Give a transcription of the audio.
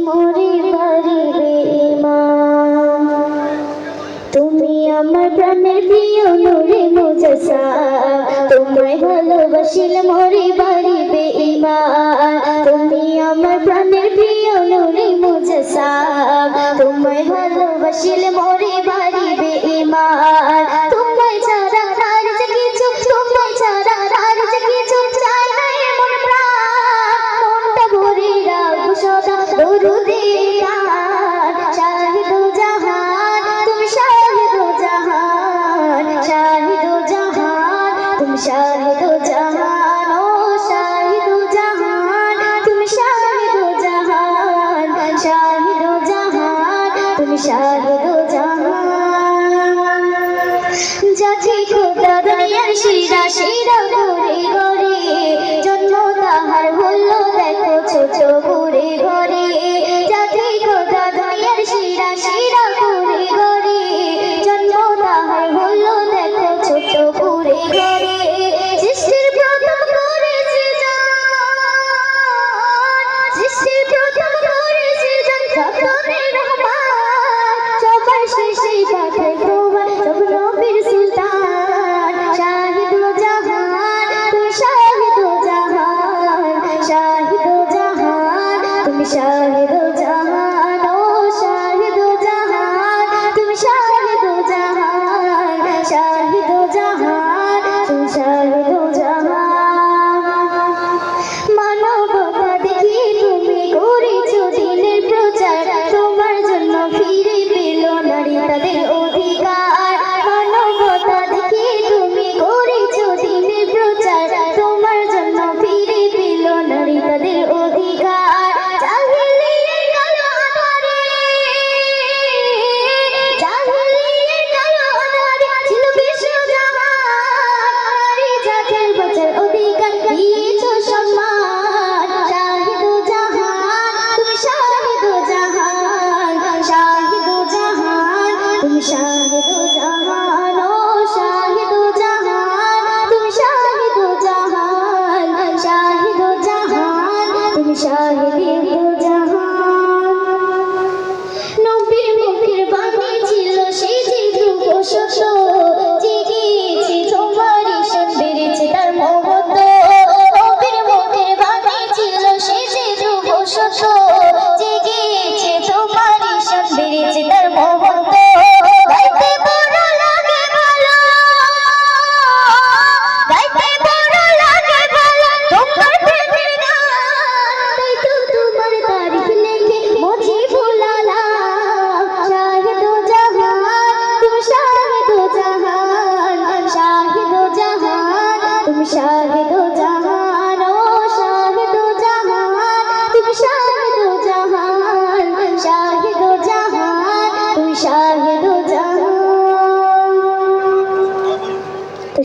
মোরে বাড়িবে ঈমান। তুমি আমার প্রাণের প্রিয় নূরে মুজাসসাম, তোমায় ভালোবাসিলে মোরে বাড়িবে ঈমান। তুমি আমার প্রাণের প্রিয় নূরে মুজাসসাম, তোমায় ভালোবাসিলে মোরে বাড়িবে ঈমান। তোমায় ছাড়া আর যে কিছু, তোমায় ছাড়া আর যে কিছু চাই না এমন প্রাণ। মনটা ভরে রাখবো সদা দরুদে গান। শাহিদো জাহান তুমি শাহিদো জাহান, শাহিদো জাহান তুমি শাহিদো জাহান। ও শাহিদো জাহান তুমি শাহিদো জাহান, শাহিদো জাহান তুমি শাহিদো জাহান। যাচি খোদা দুনিয়ার শিরা শিরা ঘুরে ঘরে, জন্ম তাহার হলো দেখো ছোট ঘুরে ঘরে। যাচি খোদা দুনিয়ার শিরা শিরা ঘুরে ঘরে, জন্ম তাহার হলো দেখো ছোট ঘুরে ঘরে। সৃষ্টির প্রথম করেছে জান, সৃষ্টির প্রথম করেছে জান রহমানের রহমান। সবার শেষে পাঠায় তোমার সব নবীর সুলতান। শাহিদো জাহান তুমি শাহিদো জাহান, শাহিদো জাহান তুমি শাহিদো জাহান। ও শাহিদো জাহান তুমি শাহিদো জাহান, শাহিদো জাহান তুমি শাহিদো জাহান। মানবতা দেখি তুমি করেছো দিনের প্রচার, তোমার জন্য ফিরে পেল নারী তাদের অধিকার। মানবতা দেখি তুমি করেছো দিনের প্রচার, তোমার জন্য ফিরে পেল নারী তাদের অধিকার। জাহিলিয়ার কালো আধারে, জাহিলিয়ার কালো আধারে ছিল বিশ্বজাহান। নারী জাতির বাঁচার অধিকার দিয়েছো সম্মান। শাহিদো জাহান তুমি শাহিদো জাহান, শাহিদো জাহান তুমি শাহিদো জাহান। ও শাহিদো জাহান তুমি শাহিদো জাহান, শাহিদো জাহান তুমি শাহিদো জাহান। নবীর মুখের বাণী ছিল সেই যে ধ্রুব সত্য, জেগেছে তোমার ঈশান বেড়েছে তার মহত্ব। নবীর মুখের বাণী ছিল সেই যে ধ্রুব সত্য, জেগেছে তোমার ঈশান বেড়েছে তার মহত্ব। গাইতে বড় লাগে ভালো, গাইতে বড় লাগে ভালো তোমার প্রেমের গান। তাই তো তোমার তারিফ লেখে মুজিবুল আলাম। শাহিদো জাহান তুমি শাহিদো জাহান, শাহিদো জাহান তুমি শাহিদো